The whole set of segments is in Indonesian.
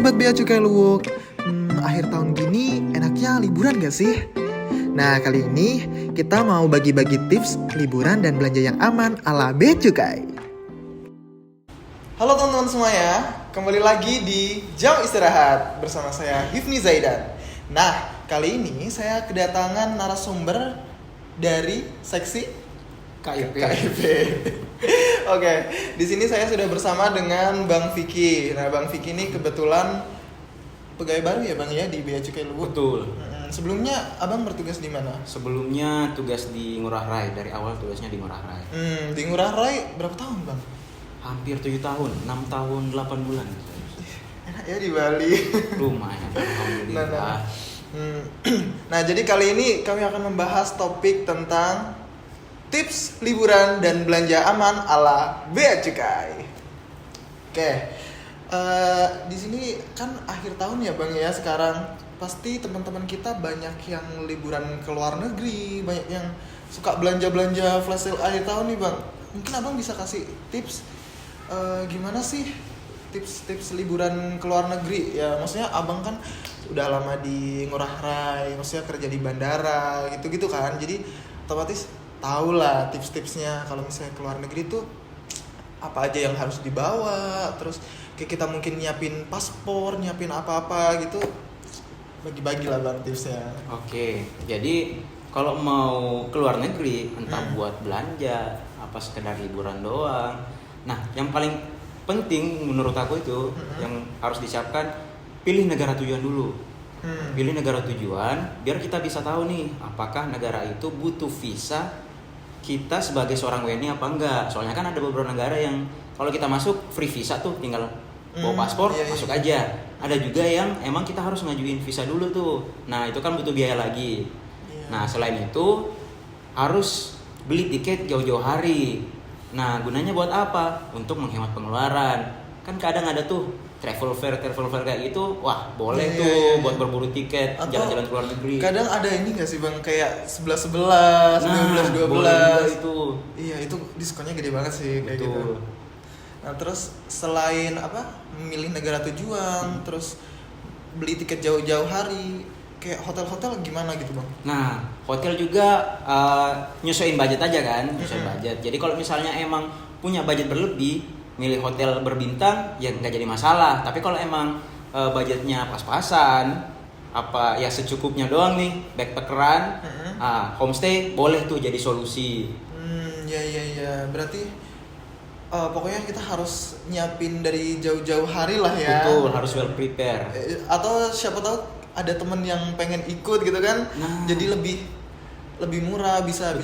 Sobat Bea Cukai Luwuk, akhir tahun gini enaknya liburan gak sih? Nah, kali ini kita mau bagi-bagi tips liburan dan belanja yang aman ala Bea Cukai. Halo teman-teman semuanya, kembali lagi di Jam Istirahat bersama saya Hifni Zaidan. Nah, kali ini saya kedatangan narasumber dari seksi KIP. Oke, di sini saya sudah bersama dengan Bang Vicky. Nah, Bang Vicky ini kebetulan pegawai baru ya Bang ya di Bea Cukai Luwuk. Betul. Sebelumnya Abang bertugas di mana? Sebelumnya tugas di Ngurah Rai, dari awal tugasnya di Ngurah Rai. Di Ngurah Rai berapa tahun Bang? Hampir 7 tahun, 6 tahun 8 bulan. Enak ya di Bali. Lumayan, alhamdulillah. Nah, jadi kali ini kami akan membahas topik tentang tips liburan dan belanja aman ala Bea Cukai. Oke, di sini kan akhir tahun ya Bang ya sekarang. Pasti teman-teman kita banyak yang liburan ke luar negeri, banyak yang suka belanja-belanja flash sale akhir tahun nih Bang. Mungkin Abang bisa kasih tips gimana sih tips-tips liburan ke luar negeri? Ya maksudnya Abang kan udah lama di Ngurah Rai, maksudnya kerja di bandara gitu-gitu kan. Jadi otomatis tahu lah tips-tipsnya kalau misalnya ke luar negeri tuh apa aja yang harus dibawa, terus kayak kita mungkin nyiapin paspor, nyiapin apa-apa gitu, bagi-bagi lah Bang tipsnya. Oke, jadi kalau mau ke luar negeri, entah buat belanja, apa sekedar liburan doang. Nah, yang paling penting menurut aku itu yang harus disiapkan, pilih negara tujuan dulu. Pilih negara tujuan, biar kita bisa tahu nih, apakah negara itu butuh visa kita sebagai seorang WNI apa enggak. Soalnya kan ada beberapa negara yang kalau kita masuk free visa tuh, tinggal bawa paspor masuk aja. Ada juga yang emang kita harus ngajuin visa dulu tuh. Nah, itu kan butuh biaya lagi. Nah, selain itu harus beli tiket jauh-jauh hari. Nah, gunanya buat apa? Untuk menghemat pengeluaran. Kan kadang ada tuh travel fair kayak gitu. Wah, boleh tuh buat berburu tiket, atau jalan-jalan ke luar negeri. Kadang ada ini nggak sih Bang, kayak 11-11, 12-12 itu. Iya, itu diskonnya gede banget sih kayak Betul. gitu. Nah, terus selain memilih negara tujuan, terus beli tiket jauh-jauh hari, kayak hotel-hotel gimana gitu Bang? Nah, hotel juga nyesuaiin budget aja kan, nyesuaiin budget. Jadi kalau misalnya emang punya budget berlebih, milih hotel berbintang ya nggak jadi masalah. Tapi kalau emang budgetnya pas-pasan, apa ya secukupnya doang nih, backpackeran, homestay boleh tuh jadi solusi. Ya, berarti pokoknya kita harus nyiapin dari jauh-jauh hari lah ya. Betul, harus well prepare. Atau siapa tahu ada temen yang pengen ikut gitu kan, jadi lebih murah, bisa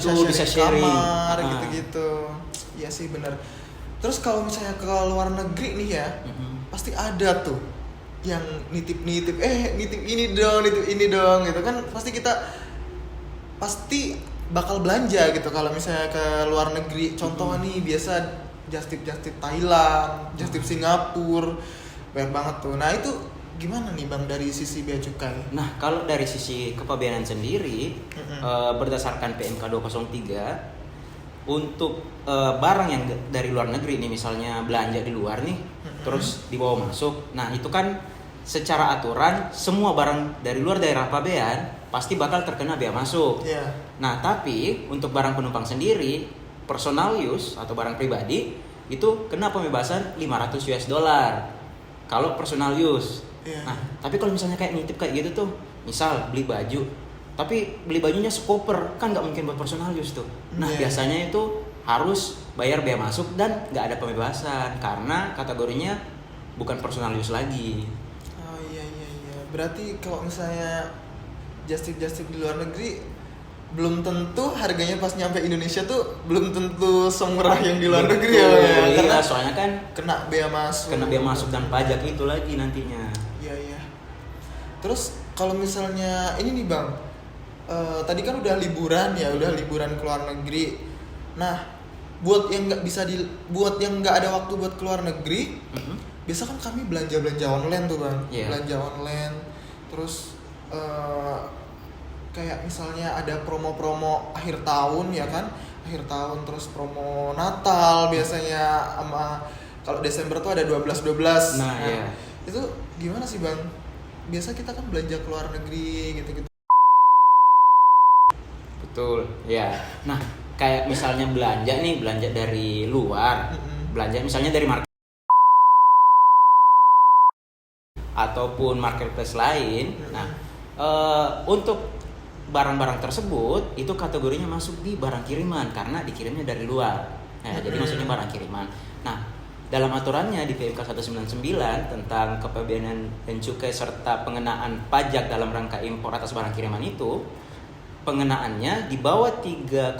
sharing kamar gitu-gitu. Iya sih benar. Terus kalau misalnya ke luar negeri nih ya, pasti ada tuh yang nitip nitip ini dong gitu kan. Pasti bakal belanja gitu kalau misalnya ke luar negeri. Contoh nih biasa just tip Thailand, just tip Singapura, banyak banget tuh. Nah itu gimana nih Bang dari sisi Bea Cukai? Nah, kalau dari sisi kepabeanan sendiri, berdasarkan PMK 203, untuk barang yang dari luar negeri nih, misalnya belanja di luar nih, terus dibawa masuk. Nah, itu kan secara aturan semua barang dari luar daerah pabean pasti bakal terkena bea masuk. Nah, tapi untuk barang penumpang sendiri, personal use atau barang pribadi itu kena pembebasan $500 kalau personal use. Nah, tapi kalau misalnya kayak nitip kayak gitu tuh, misal beli baju, tapi beli bajunya sekoper, kan nggak mungkin buat personal use tuh. Nah, biasanya itu harus bayar bea masuk dan nggak ada pembebasan karena kategorinya bukan personal use lagi. Oh iya. Berarti kalau misalnya just tip di luar negeri, belum tentu harganya pas nyampe Indonesia tuh belum tentu semurah yang di luar negeri ya. Karena soalnya kan kena bea masuk dan pajak itu lagi nantinya. Iya. Terus kalau misalnya ini nih Bang, tadi kan udah liburan ke luar negeri. Nah, buat yang nggak ada waktu buat ke luar negeri, biasa kan kami belanja online tuh Bang. Belanja online, terus kayak misalnya ada promo-promo akhir tahun ya kan, terus promo Natal biasanya, sama kalau Desember tuh ada 12-12. Nah, itu gimana sih Bang? Biasa kita kan belanja ke luar negeri gitu-gitu. Betul, ya. Nah, kayak misalnya belanja dari luar, belanja misalnya dari market ataupun marketplace lain. Nah, untuk barang-barang tersebut itu kategorinya masuk di barang kiriman karena dikirimnya dari luar. Nah, jadi maksudnya barang kiriman. Nah, dalam aturannya di PMK 199 tentang kepabeanan dan cukai serta pengenaan pajak dalam rangka impor atas barang kiriman itu, pengenaannya di bawah 3,5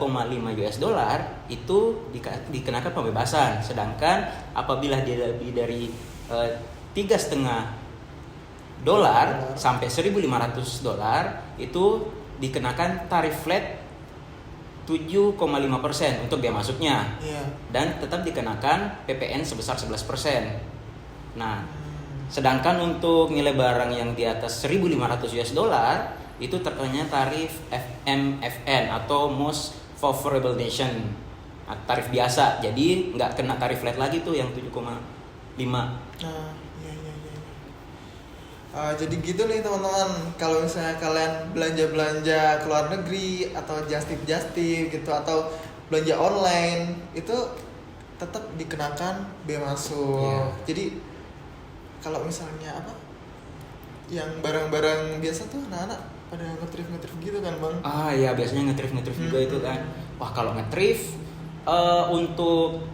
US dollar itu dikenakan pembebasan. Sedangkan apabila dia lebih dari 3,5 dolar sampai 1.500 dolar itu dikenakan tarif flat 7,5% untuk biaya masuknya. Dan tetap dikenakan PPN sebesar 11%. Nah, sedangkan untuk nilai barang yang di atas 1.500 US dollar itu terkena tarif MFN atau Most Favorable Nation. Nah, tarif biasa. Jadi nggak kena tarif flat lagi tuh yang 7,5. Jadi gitu nih teman-teman, kalau misalnya kalian belanja-belanja ke luar negeri atau just tip gitu atau belanja online itu tetap dikenakan bea masuk. Jadi kalau misalnya yang barang-barang biasa tuh anak-anak pada nge-thrift gitu kan Bang? Iya, biasanya nge-thrift juga itu kan. Wah, kalau nge-thrift untuk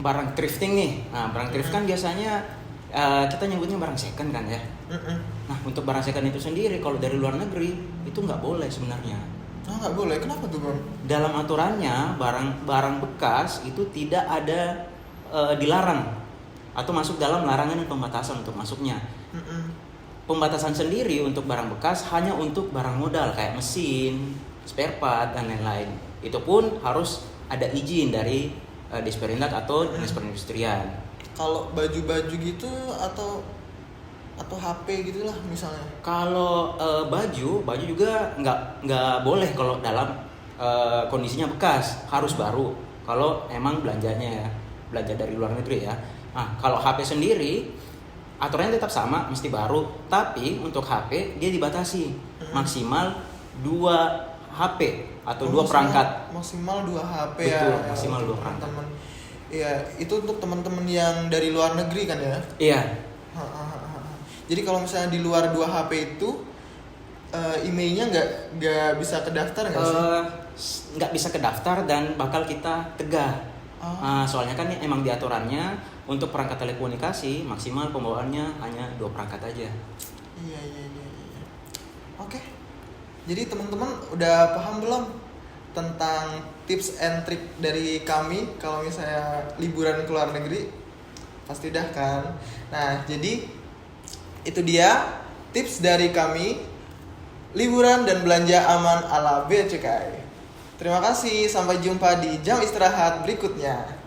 barang thrifting nih. Nah, barang thrift kan biasanya kita nyebutnya barang second kan ya. Nah, untuk barang second itu sendiri kalau dari luar negeri itu nggak boleh sebenarnya. Nggak boleh, kenapa tuh Bang? Dalam aturannya barang bekas itu tidak ada dilarang atau masuk dalam larangan dan pembatasan untuk masuknya. Pembatasan sendiri untuk barang bekas hanya untuk barang modal kayak mesin, spare part dan lain-lain. Itu pun harus ada izin dari Disperindak atau Dinas Perindustrian. Kalau baju-baju gitu atau HP gitulah misalnya. Kalau baju juga nggak boleh kalau dalam kondisinya bekas, harus baru. Kalau emang belanja dari luar negeri ya. Nah, kalau HP sendiri aturannya tetap sama, mesti baru. Tapi untuk HP dia dibatasi maksimal 2 HP atau 2 perangkat. Maksimal 2 HP. Betul, ya. Maksimal 2 perangkat. Iya, itu untuk teman-teman yang dari luar negeri kan ya? Iya. Jadi kalau misalnya di luar 2 HP itu emailnya nggak bisa kedaftar nggak sih? Nggak bisa kedaftar dan bakal kita tegah. Soalnya kan emang di aturannya untuk perangkat telekomunikasi maksimal pembawaannya hanya 2 perangkat aja. Iya. Oke. Jadi teman-teman udah paham belum tentang tips and trick dari kami kalau misalnya liburan ke luar negeri? Pasti dah kan. Nah, jadi itu dia tips dari kami liburan dan belanja aman ala Bea Cukai. Terima kasih, sampai jumpa di jam istirahat berikutnya.